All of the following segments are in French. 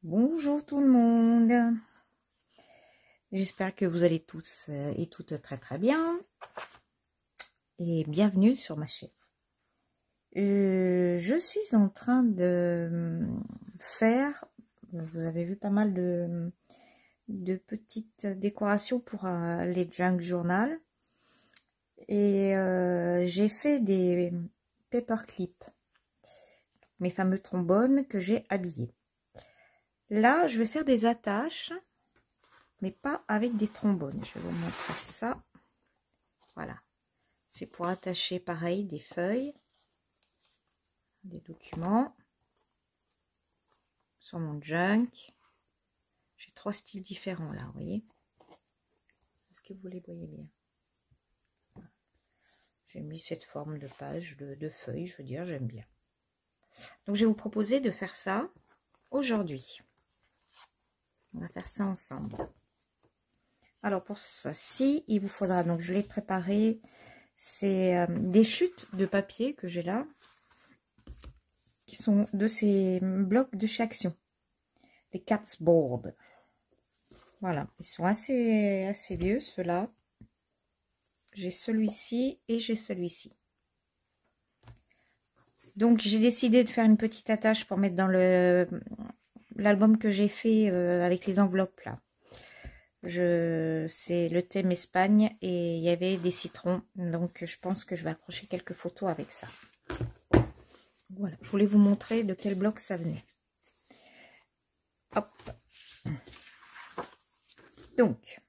Bonjour tout le monde, j'espère que vous allez tous et toutes très bien et bienvenue sur ma chaîne. Je suis en train de faire, vous avez vu pas mal de petites décorations pour les junk journal et j'ai fait des paperclips, mes fameux trombones que j'ai habillés. Là, je vais faire des attaches, mais pas avec des trombones. Je vais vous montrer ça. Voilà. C'est pour attacher, pareil, des feuilles, des documents sur mon junk. J'ai 3 styles différents, là, vous voyez. Est-ce que vous les voyez bien? Voilà. J'ai mis cette forme de page, de feuilles, je veux dire, j'aime bien. Donc, je vais vous proposer de faire ça aujourd'hui. On va faire ça ensemble. Alors pour ceci, il vous faudra, donc je l'ai préparé, c'est des chutes de papier que j'ai là, qui sont de ces blocs de chez Action, les Catsboard. Voilà, ils sont assez vieux ceux-là. J'ai celui-ci et j'ai celui-ci. Donc j'ai décidé de faire une petite attache pour mettre dans l'album que j'ai fait avec les enveloppes là. C'est le thème Espagne et il y avait des citrons, donc je pense que je vais accrocher quelques photos avec ça. Voilà, je voulais vous montrer de quel bloc ça venait. Hop. Donc,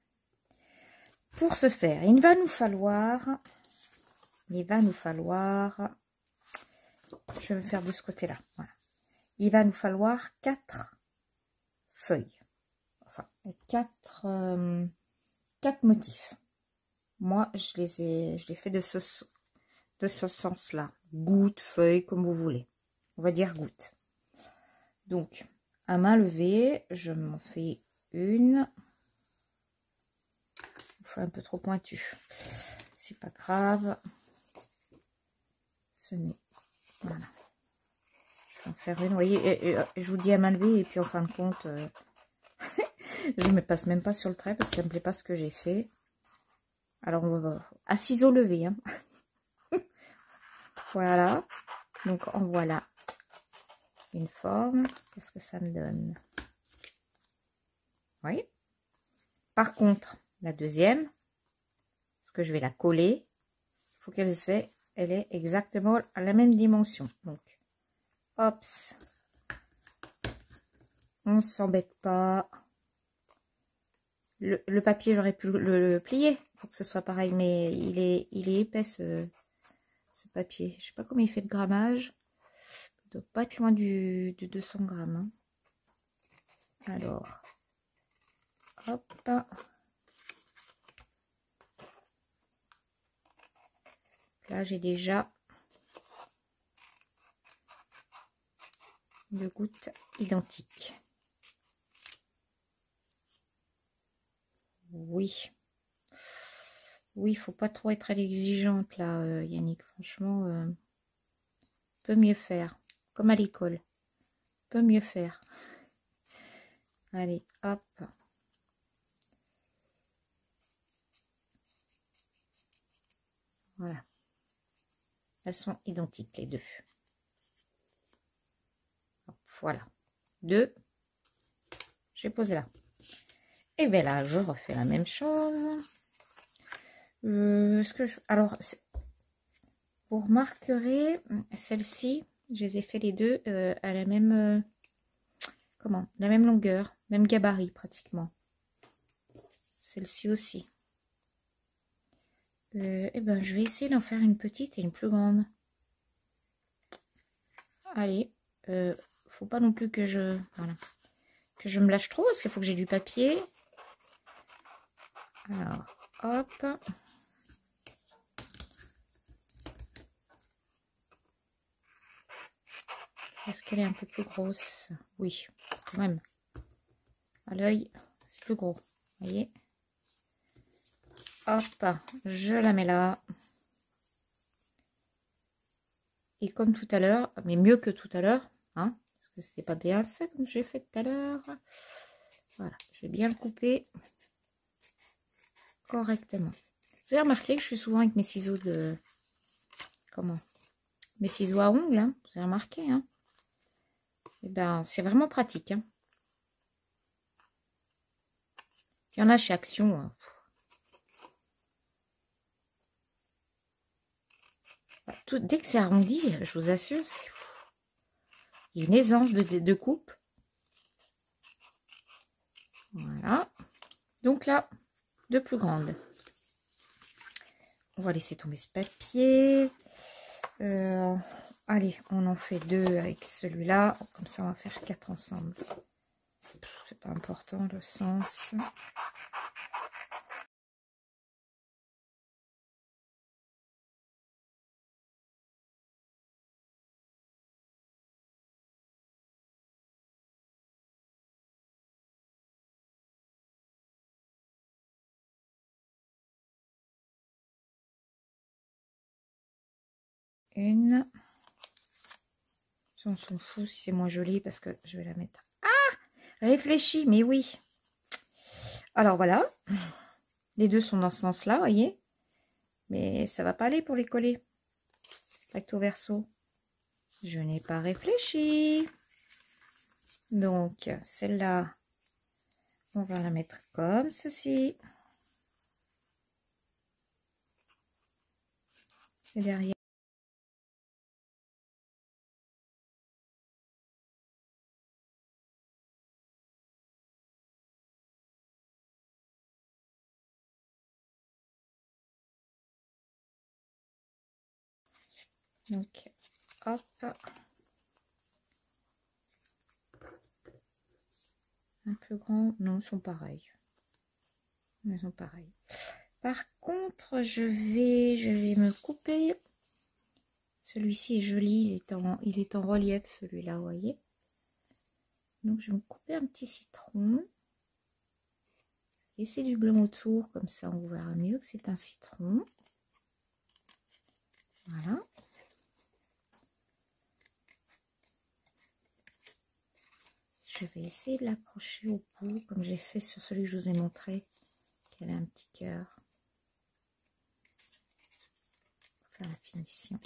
pour ce faire, il va nous falloir, je vais faire de ce côté-là. Voilà. Il va nous falloir 4 feuilles. Enfin, 4 motifs. Moi, je l'ai fait de ce sens-là. Gouttes, feuilles, comme vous voulez. On va dire gouttes. Donc, à main levée, je m'en fais une. Il faut un peu trop pointu. C'est pas grave. Ce n'est. Voilà. Je vais en faire une. Vous voyez, je vous dis à main levée, et puis en fin de compte, je ne me passe même pas sur le trait parce que ça ne me plaît pas ce que j'ai fait. Alors, on va à ciseaux levés. Hein. Voilà. Donc, en voilà une forme. Qu'est-ce que ça me donne? Oui. Par contre, la deuxième, parce que je vais la coller, il faut qu'elle est exactement à la même dimension. Donc, hop, on s'embête pas. Le papier, j'aurais pu le plier pour que ce soit pareil, mais il est épais ce papier. Je sais pas combien il fait de grammage. Il doit pas être loin de 200 grammes. Hein. Alors, hop. Là, j'ai déjà 2 gouttes identiques. Oui. Oui, il faut pas trop être exigeante là, Yannick. Franchement, peut mieux faire. Comme à l'école. Peut mieux faire. Allez, hop. Voilà. Elles sont identiques, les deux. Hop, voilà. 2. J'ai posé là. Et bien là, je refais la même chose. Alors, vous remarquerez, celle-ci, je les ai fait les deux à la même... la même longueur, même gabarit pratiquement. Celle-ci aussi. Et ben, je vais essayer d'en faire une petite et une plus grande. Allez, faut pas non plus que je me lâche trop parce qu'il faut que j'ai du papier. Alors, hop. Est-ce qu'elle est un peu plus grosse? Oui, quand même. À l'œil, c'est plus gros. Vous voyez? Hop, je la mets là. Et comme tout à l'heure, mais mieux que tout à l'heure, hein, que c'était pas bien fait comme j'ai fait tout à l'heure. Voilà, je vais bien le couper correctement. Vous avez remarqué que je suis souvent avec mes ciseaux de... Comment? Mes ciseaux à ongles, hein, vous avez remarqué, hein? Et ben, c'est vraiment pratique, hein. Il y en a chez Action, hein. Dès que c'est arrondi, je vous assure, c'est... Il y a une aisance de coupe. Voilà. Donc là, de plus grande. On va laisser tomber ce papier. Allez, on en fait 2 avec celui-là. Comme ça, on va faire 4 ensemble. C'est pas important le sens. Une. On s'en fout si c'est moins joli parce que je vais la mettre. Ah! Réfléchis, mais oui. Alors voilà. Les deux sont dans ce sens-là, voyez. Mais ça va pas aller pour les coller. Recto verso. Je n'ai pas réfléchi. Donc, celle-là, on va la mettre comme ceci. C'est derrière. Donc, hop. Un peu grand. Non, ils sont pareils. Ils sont pareils. Par contre, je vais me couper. Celui-ci est joli. Il est en relief, celui-là, vous voyez. Donc, je vais me couper un petit citron. Laisser du blanc autour, comme ça, on verra mieux que c'est un citron. Voilà. Je vais essayer de l'accrocher au bout, comme j'ai fait sur celui que je vous ai montré, qu'elle a un petit cœur. Pour faire la finition.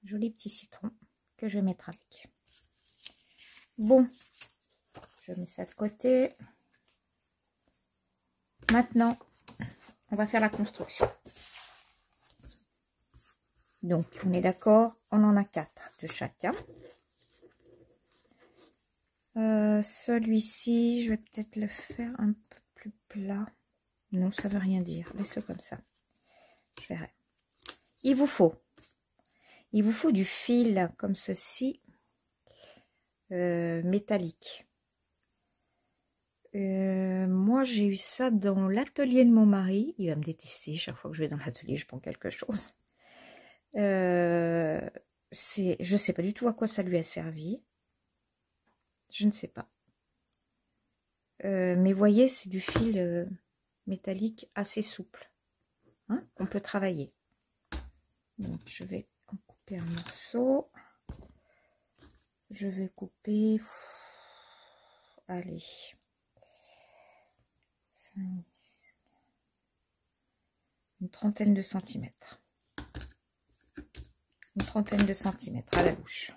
Joli petit citron que je vais mettre avec. Bon, je mets ça de côté. Maintenant, on va faire la construction. Donc, on est d'accord, on en a 4 de chacun. Celui-ci, je vais peut-être le faire un peu plus plat. Non, ça veut rien dire. Laisse-le comme ça. Je verrai. Il vous faut du fil comme ceci, métallique. Moi, j'ai eu ça dans l'atelier de mon mari. Il va me détester chaque fois que je vais dans l'atelier, je prends quelque chose. Je sais pas du tout à quoi ça lui a servi. Je ne sais pas. Mais voyez, c'est du fil métallique assez souple, hein, qu'on peut travailler. Donc, je vais en couper un morceau. Je vais couper, allez, une trentaine de centimètres. Une trentaine de centimètres à la louche.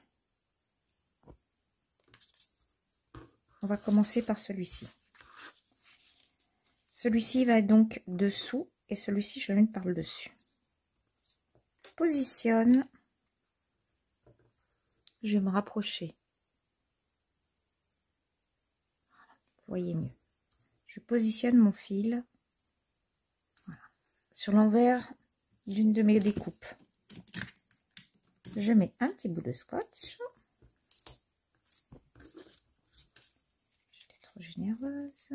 On va commencer par celui-ci. Celui-ci va être donc dessous et celui-ci, je le mets par le dessus. Positionne. Je vais me rapprocher. Vous voyez mieux. Je positionne mon fil, voilà, sur l'envers d'une de mes découpes. Je mets un petit bout de scotch. J'étais trop généreuse.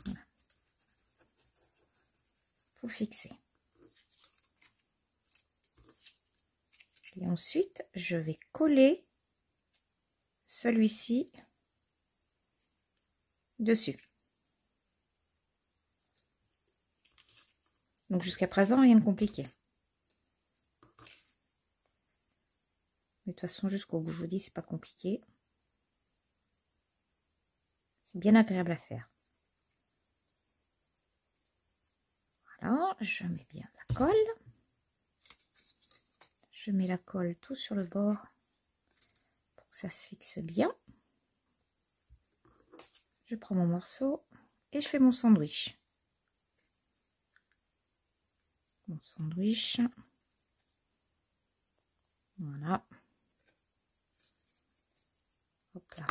Voilà. Faut fixer. Et ensuite, je vais coller celui-ci dessus. Donc jusqu'à présent, rien de compliqué. Mais de toute façon, jusqu'au bout, je vous dis, c'est pas compliqué. C'est bien agréable à faire. Voilà, je mets bien la colle. Je mets la colle tout sur le bord pour que ça se fixe bien. Je prends mon morceau et je fais mon sandwich. Mon sandwich. Voilà. Hop là.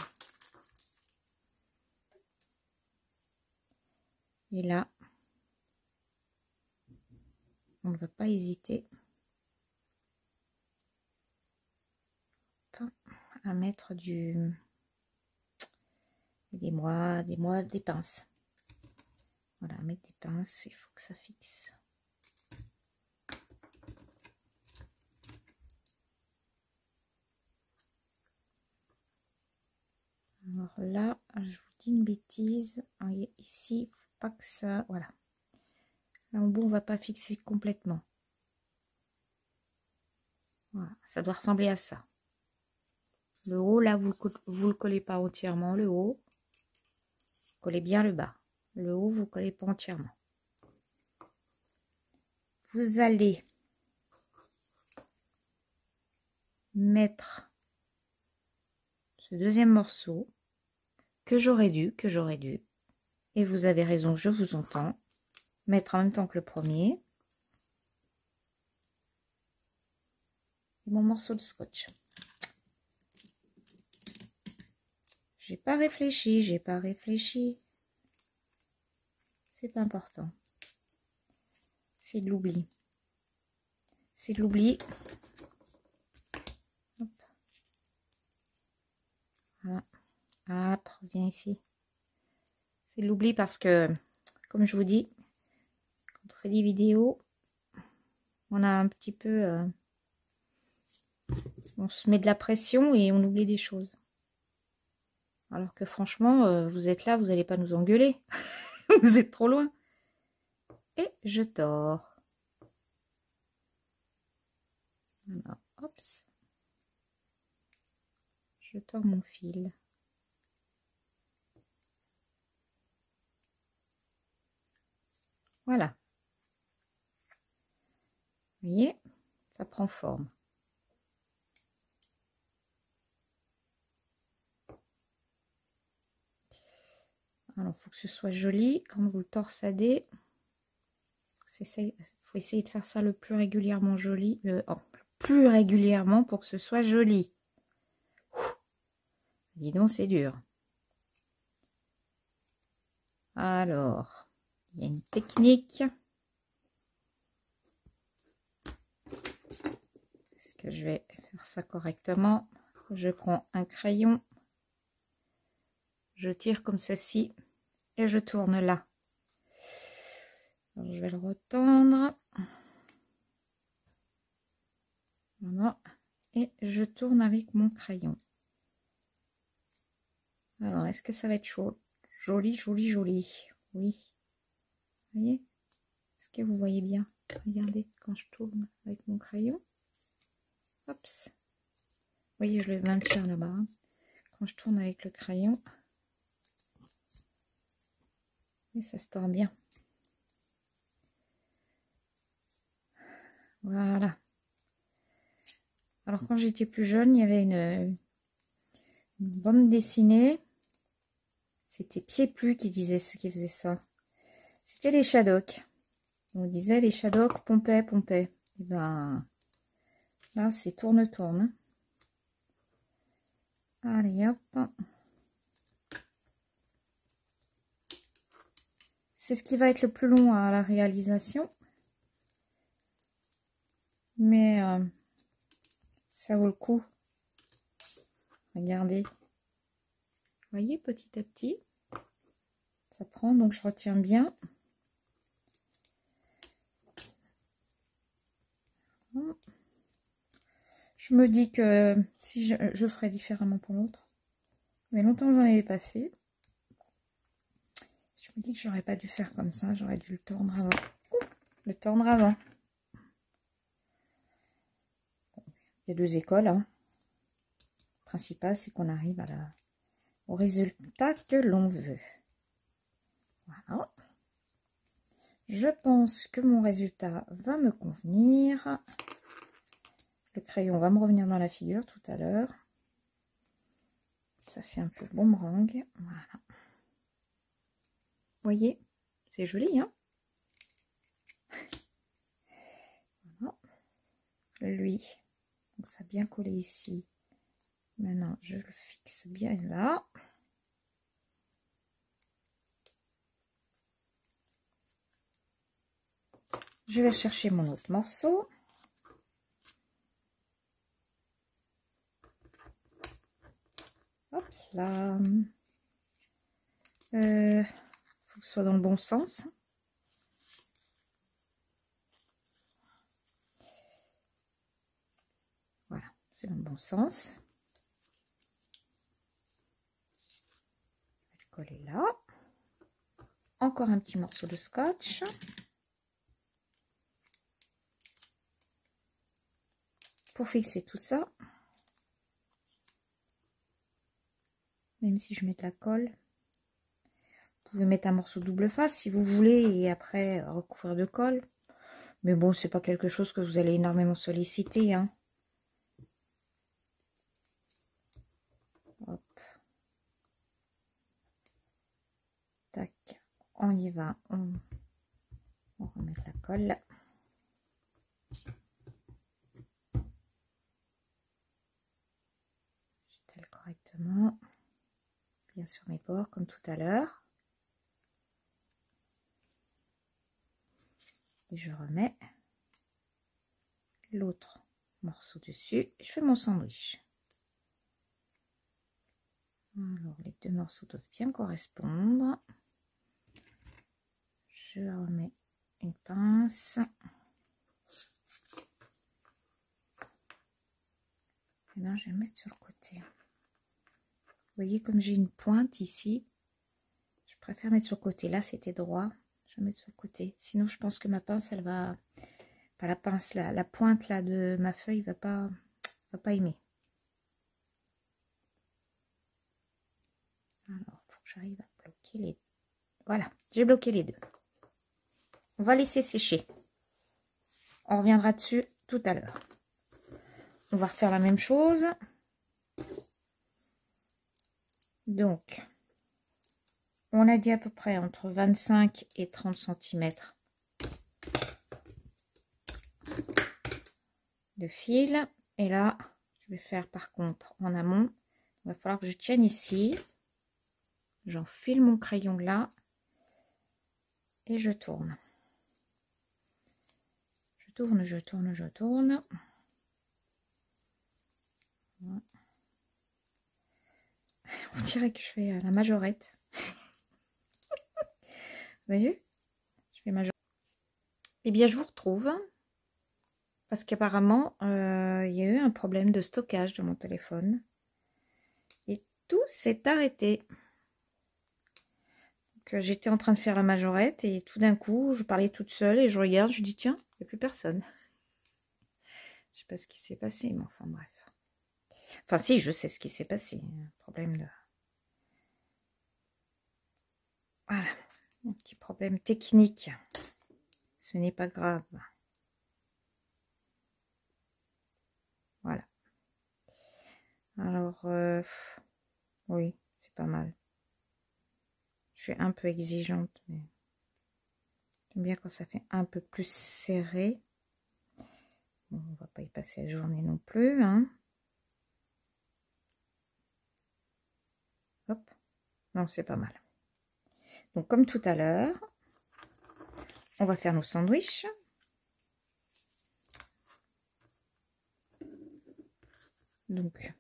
Et là, on ne va pas hésiter à mettre des pinces. Voilà, mettre des pinces, il faut que ça fixe. Alors là, je vous dis une bêtise. Ici, faut pas que ça... Voilà. Là, en bout, on va pas fixer complètement. Voilà, ça doit ressembler à ça. Le haut, là, vous le collez pas entièrement. Le haut, vous collez bien le bas. Le haut, vous collez pas entièrement. Vous allez mettre ce deuxième morceau que j'aurais dû, et vous avez raison, je vous entends, mettre en même temps que le premier. Et mon morceau de scotch. J'ai pas réfléchi. C'est pas important. C'est de l'oubli. Hop. Voilà. Hop, reviens ici. C'est de l'oubli parce que, comme je vous dis, quand on fait des vidéos, on a un petit peu... on se met de la pression et on oublie des choses. Alors que franchement, vous êtes là, vous n'allez pas nous engueuler. Vous êtes trop loin. Et je tords. Voilà, hop. Je tords mon fil. Voilà. Vous voyez, ça prend forme. Alors, il faut que ce soit joli. Quand vous le torsadez, il faut essayer de faire ça le plus régulièrement plus régulièrement pour que ce soit joli. Dis donc, c'est dur. Alors, il y a une technique. Est-ce que je vais faire ça correctement? Je prends un crayon, je tire comme ceci et je tourne là. Alors, je vais le retendre. Voilà. Et je tourne avec mon crayon. Alors, est-ce que ça va être chaud? Joli, joli, joli. Oui. Vous voyez? Est-ce que vous voyez bien? Regardez quand je tourne avec mon crayon. Hop. Vous voyez, je le maintiens là-bas. Hein. Quand je tourne avec le crayon. Et ça se tord bien. Voilà. Alors, quand j'étais plus jeune, il y avait une bande dessinée. C'était Pied-Pu qui faisait ça. C'était les Shadocks. On disait les Shadocks pompaient. Et ben, là, c'est tourne-tourne. Allez, hop. C'est ce qui va être le plus long à la réalisation. Mais ça vaut le coup. Regardez. Vous voyez, petit à petit, ça prend. Donc, je retiens bien. Je me dis que si je ferai différemment pour l'autre. Mais longtemps, j'en avais pas fait. Je me dis que j'aurais pas dû faire comme ça. J'aurais dû le tordre avant. Le tordre avant. Il y a deux écoles. Hein. principal, c'est qu'on arrive au résultat que l'on veut. Voilà. Je pense que mon résultat va me convenir. Le crayon va me revenir dans la figure tout à l'heure. Ça fait un peu boomerang. Voilà. Vous voyez, c'est joli, hein? Voilà. Lui, donc ça a bien collé ici. Maintenant, je le fixe bien là. Je vais chercher mon autre morceau. Hop là. Faut que ce soit dans le bon sens. Voilà, c'est dans le bon sens. Je vais le coller là. Encore un petit morceau de scotch. Pour fixer tout ça. Même si je mets de la colle. Vous pouvez mettre un morceau double face si vous voulez et après recouvrir de colle. Mais bon, c'est pas quelque chose que vous allez énormément solliciter, hein. Hop. Tac, on y va. On remet la colle. J'étale correctement. Bien sur mes bords comme tout à l'heure. Et je remets l'autre morceau dessus. Je fais mon sandwich. Alors, les deux morceaux doivent bien correspondre. Je remets une pince. Et là, je vais mettre sur le côté. Vous voyez, comme j'ai une pointe ici, je préfère mettre sur le côté. Là, c'était droit. Je vais mettre sur le côté. Sinon, je pense que ma pince, elle va... Pas la pince, la pointe là de ma feuille va pas aimer. Alors, il faut que j'arrive à bloquer les... Voilà, j'ai bloqué les deux. On va laisser sécher. On reviendra dessus tout à l'heure. On va refaire la même chose. Donc, on a dit à peu près entre 25 et 30 cm de fil. Et là, je vais faire par contre en amont. Il va falloir que je tienne ici. J'enfile mon crayon là. Et je tourne. Je tourne, je tourne, je tourne. Voilà. On dirait que je fais la majorette. Vous avez vu? Je fais majorette. Eh bien, je vous retrouve. Parce qu'apparemment, il y a eu un problème de stockage de mon téléphone. Et tout s'est arrêté. J'étais en train de faire la majorette et tout d'un coup, je parlais toute seule et je regarde, je dis tiens, il n'y a plus personne. Je sais pas ce qui s'est passé, mais enfin bref. Enfin si, je sais ce qui s'est passé. Un problème de... Voilà, un petit problème technique. Ce n'est pas grave. Voilà. Alors, oui, c'est pas mal. Je suis un peu exigeante, mais j'aime bien quand ça fait un peu plus serré. Bon, on va pas y passer la journée non plus, hein. Hop. Non, c'est pas mal. Donc, comme tout à l'heure, on va faire nos sandwichs. Donc,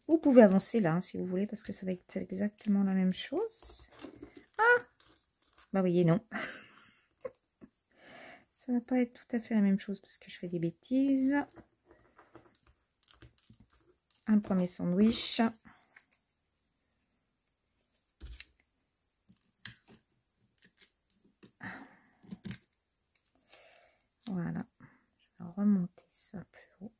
vous pouvez avancer là, hein, si vous voulez, parce que ça va être exactement la même chose. Ah! Bah, voyez, non. Ça va pas être tout à fait la même chose, parce que je fais des bêtises. Un premier sandwich. Voilà. Je vais remonter ça plus haut.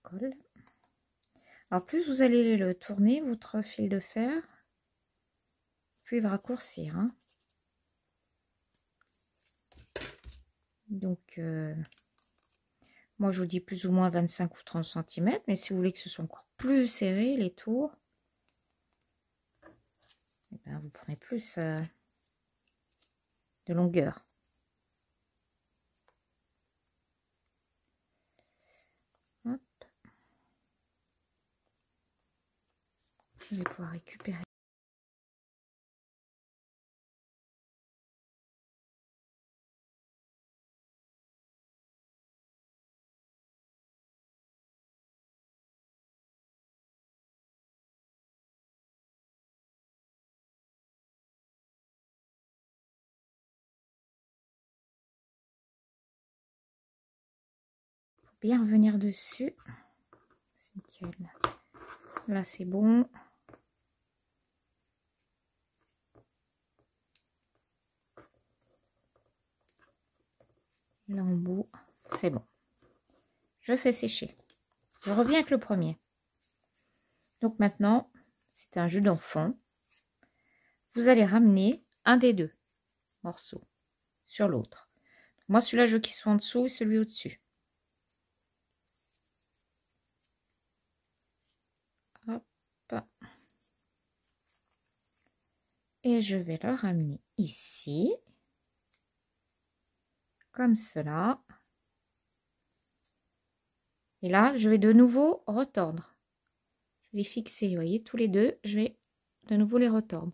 colle. Alors plus vous allez le tourner, votre fil de fer, plus il va raccourcir. Hein. Donc, moi je vous dis plus ou moins 25 ou 30 cm, mais si vous voulez que ce soit encore plus serré, les tours, eh ben, vous prenez plus de longueur. Hop. Je vais pouvoir récupérer. Bien revenir dessus. C'est nickel. Là c'est bon. Là en bout, c'est bon. Je fais sécher. Je reviens avec le premier. Donc maintenant, c'est un jeu d'enfant. Vous allez ramener un des deux morceaux sur l'autre. Moi, celui-là, je veux qu'il soit en dessous et celui au-dessus. Hop. Et je vais le ramener ici. Comme cela. Et là, je vais de nouveau retordre. Je vais les fixer, vous voyez, tous les deux. Je vais de nouveau les retordre.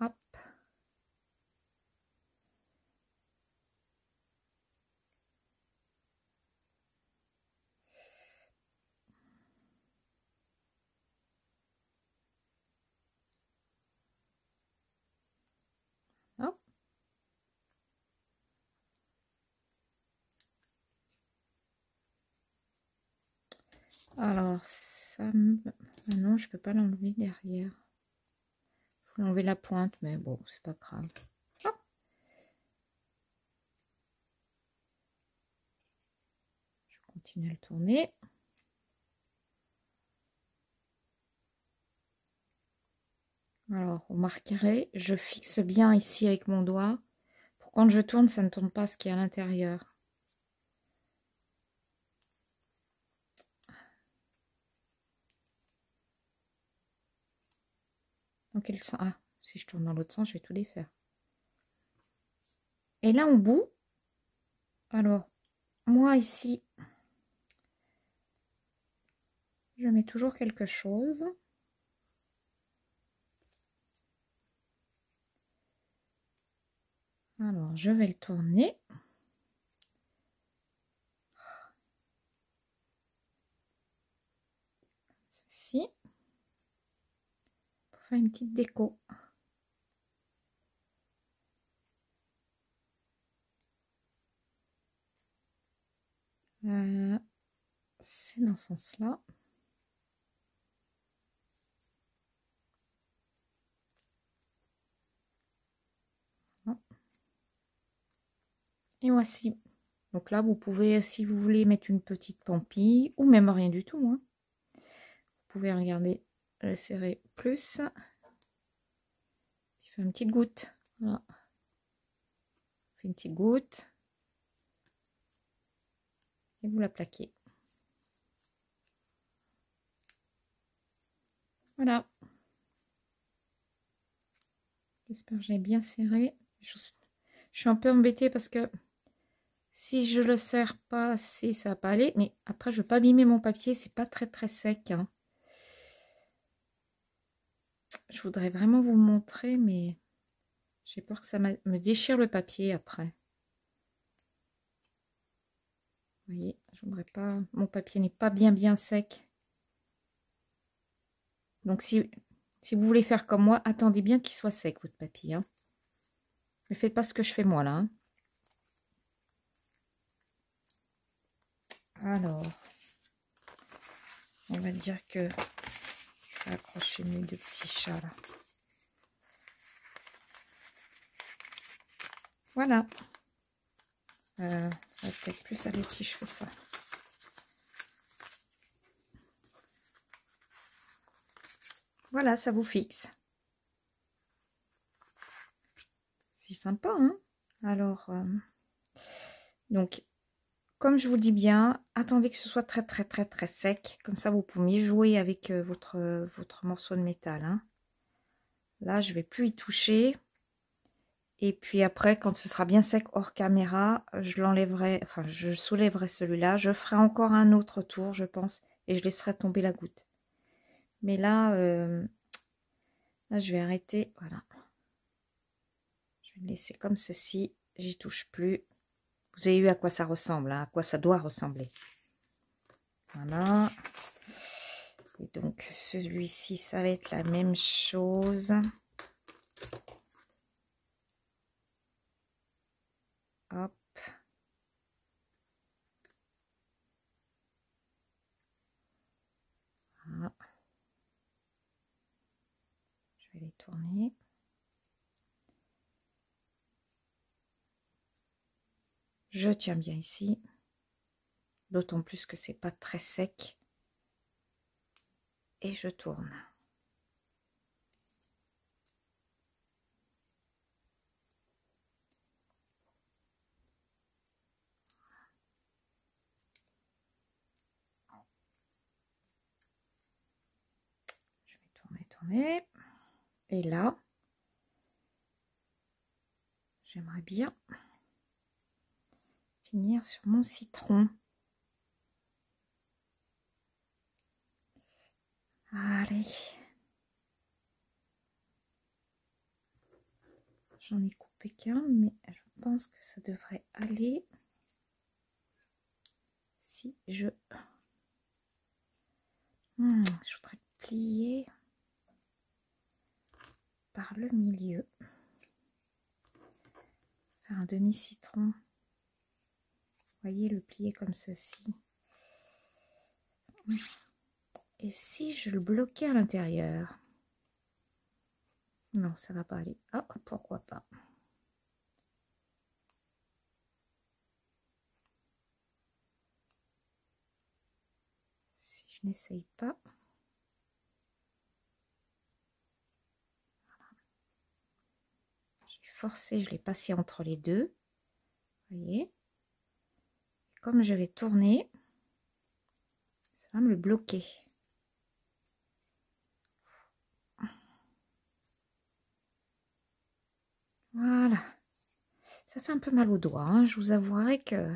Hop. Hop. Alors, ça me... Ah non, je peux pas l'enlever derrière. Je vais enlever la pointe, mais bon, c'est pas grave. Hop. Je continue à le tourner. Alors, vous remarquerez, je fixe bien ici avec mon doigt. Pour quand je tourne, ça ne tourne pas ce qui est à l'intérieur. Dans quel sens? Ah, si je tourne dans l'autre sens, je vais tout défaire. Et là, en bout, alors, moi ici, je mets toujours quelque chose. Alors, je vais le tourner. Ceci. Pour faire une petite déco. C'est dans ce sens-là. Et voici. Donc là, vous pouvez, si vous voulez, mettre une petite pampille ou même rien du tout. Hein. Vous pouvez regarder, le serrer plus. Je fais une petite goutte. Voilà. Je fais une petite goutte. Et vous la plaquez. Voilà. J'espère que j'ai bien serré. Je suis un peu embêtée parce que si je le serre pas assez, ça va pas aller. Mais après, je ne veux pas abîmer mon papier. C'est pas très sec. Hein. Je voudrais vraiment vous montrer, mais j'ai peur que ça me déchire le papier après. Vous voyez, je voudrais pas. Mon papier n'est pas bien sec. Donc si vous voulez faire comme moi, attendez bien qu'il soit sec votre papier. Hein. Ne faites pas ce que je fais moi là. Hein. Alors, on va dire que je vais accrocher mes deux petits chats là. Voilà. Ça va peut-être plus aller si je fais ça. Voilà, ça vous fixe. C'est sympa, hein? Alors, donc, comme je vous dis bien, attendez que ce soit très très très très sec. Comme ça, vous pouvez jouer avec votre morceau de métal. Hein. Là, je vais plus y toucher. Et puis après, quand ce sera bien sec hors caméra, je l'enlèverai, enfin, je soulèverai celui-là. Je ferai encore un autre tour, je pense, et je laisserai tomber la goutte. Mais là, là, je vais arrêter. Voilà. Je vais le laisser comme ceci. J'y touche plus. Vous avez vu à quoi ça ressemble, hein, à quoi ça doit ressembler. Voilà. Et donc, celui-ci, ça va être la même chose. Hop. Voilà. Je vais les tourner. Je tiens bien ici. D'autant plus que c'est pas très sec. Et je tourne. Je vais tourner, tourner. Et là, j'aimerais bien finir sur mon citron. Allez. J'en ai coupé qu'un, mais je pense que ça devrait aller si je... je voudrais plier par le milieu. Faire un demi-citron. Vous voyez, le plier comme ceci. Et si je le bloquais à l'intérieur? Non, ça va pas aller. Ah, pourquoi pas? Si je n'essaye pas. Voilà. J'ai forcé, je l'ai passé entre les deux. Vous voyez? Comme je vais tourner, ça va me le bloquer. Voilà. Ça fait un peu mal aux doigts, hein. Je vous avouerai que...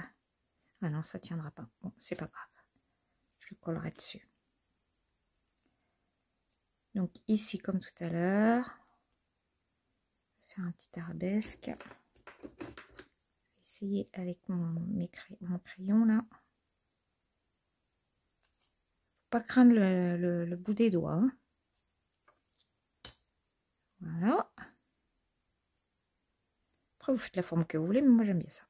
Ah non, ça tiendra pas. Bon, c'est pas grave. Je le collerai dessus. Donc ici, comme tout à l'heure, je vais faire un petit arabesque. Je vais essayer avec mon crayon là. Pas craindre le bout des doigts. Hein. Voilà. Après, vous faites la forme que vous voulez, mais moi j'aime bien ça.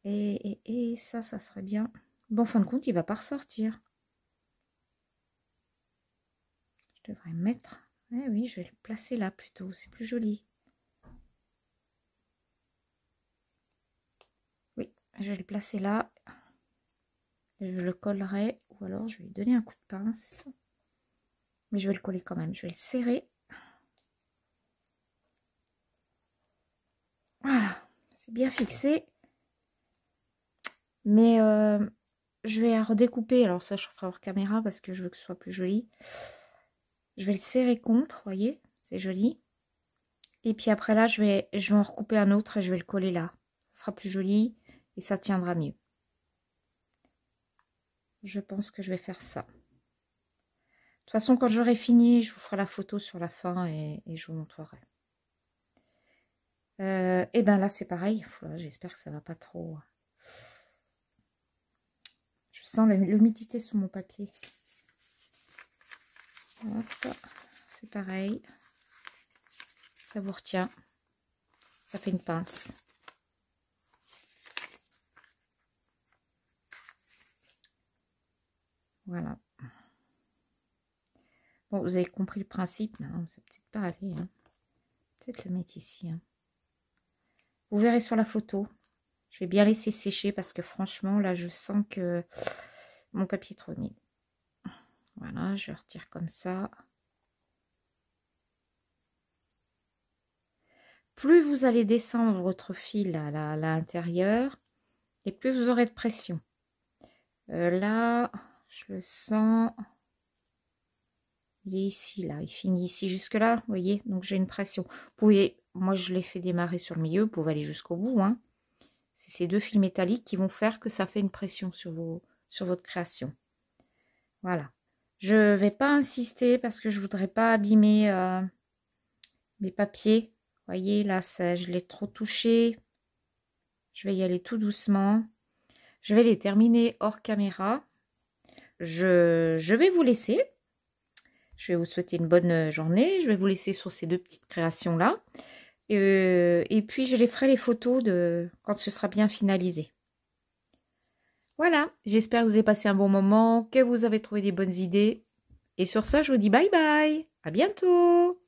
Et ça serait bien. Bon, en fin de compte, il va pas ressortir. Je devrais mettre... Eh oui, je vais le placer là plutôt, c'est plus joli. Oui, je vais le placer là. Et je le collerai, ou alors je vais lui donner un coup de pince. Mais je vais le coller quand même, je vais le serrer. Voilà, c'est bien fixé. Mais je vais redécouper, alors ça je ferai hors caméra parce que je veux que ce soit plus joli. Je vais le serrer contre, vous voyez, c'est joli. Et puis après là, je vais en recouper un autre et je vais le coller là. Ça sera plus joli et ça tiendra mieux. Je pense que je vais faire ça. De toute façon, quand j'aurai fini, je vous ferai la photo sur la fin et je vous montrerai. Et ben là, c'est pareil. J'espère que ça va pas trop. Je sens l'humidité sur mon papier. C'est pareil. Ça vous retient. Ça fait une pince. Voilà. Bon, vous avez compris le principe. Non, c'est peut-être pas aller. Hein. Peut-être le mettre ici. Hein. Vous verrez sur la photo. Je vais bien laisser sécher parce que franchement, là, je sens que mon papier est trop humide. Voilà, je retire comme ça. Plus vous allez descendre votre fil à l'intérieur, et plus vous aurez de pression. Là, je le sens. Il est ici, là. Il finit ici jusque-là, vous voyez. Donc, j'ai une pression. Vous pouvez, moi, je l'ai fait démarrer sur le milieu. Vous pouvez aller jusqu'au bout, hein. C'est ces deux fils métalliques qui vont faire que ça fait une pression sur votre création. Voilà. Je ne vais pas insister parce que je ne voudrais pas abîmer mes papiers. Vous voyez, là, je l'ai trop touché. Je vais y aller tout doucement. Je vais les terminer hors caméra. Je vais vous laisser. Je vais vous souhaiter une bonne journée. Je vais vous laisser sur ces deux petites créations-là. Et puis, je les ferai les photos quand ce sera bien finalisé. Voilà, j'espère que vous avez passé un bon moment, que vous avez trouvé des bonnes idées. Et sur ça, je vous dis bye bye. À bientôt.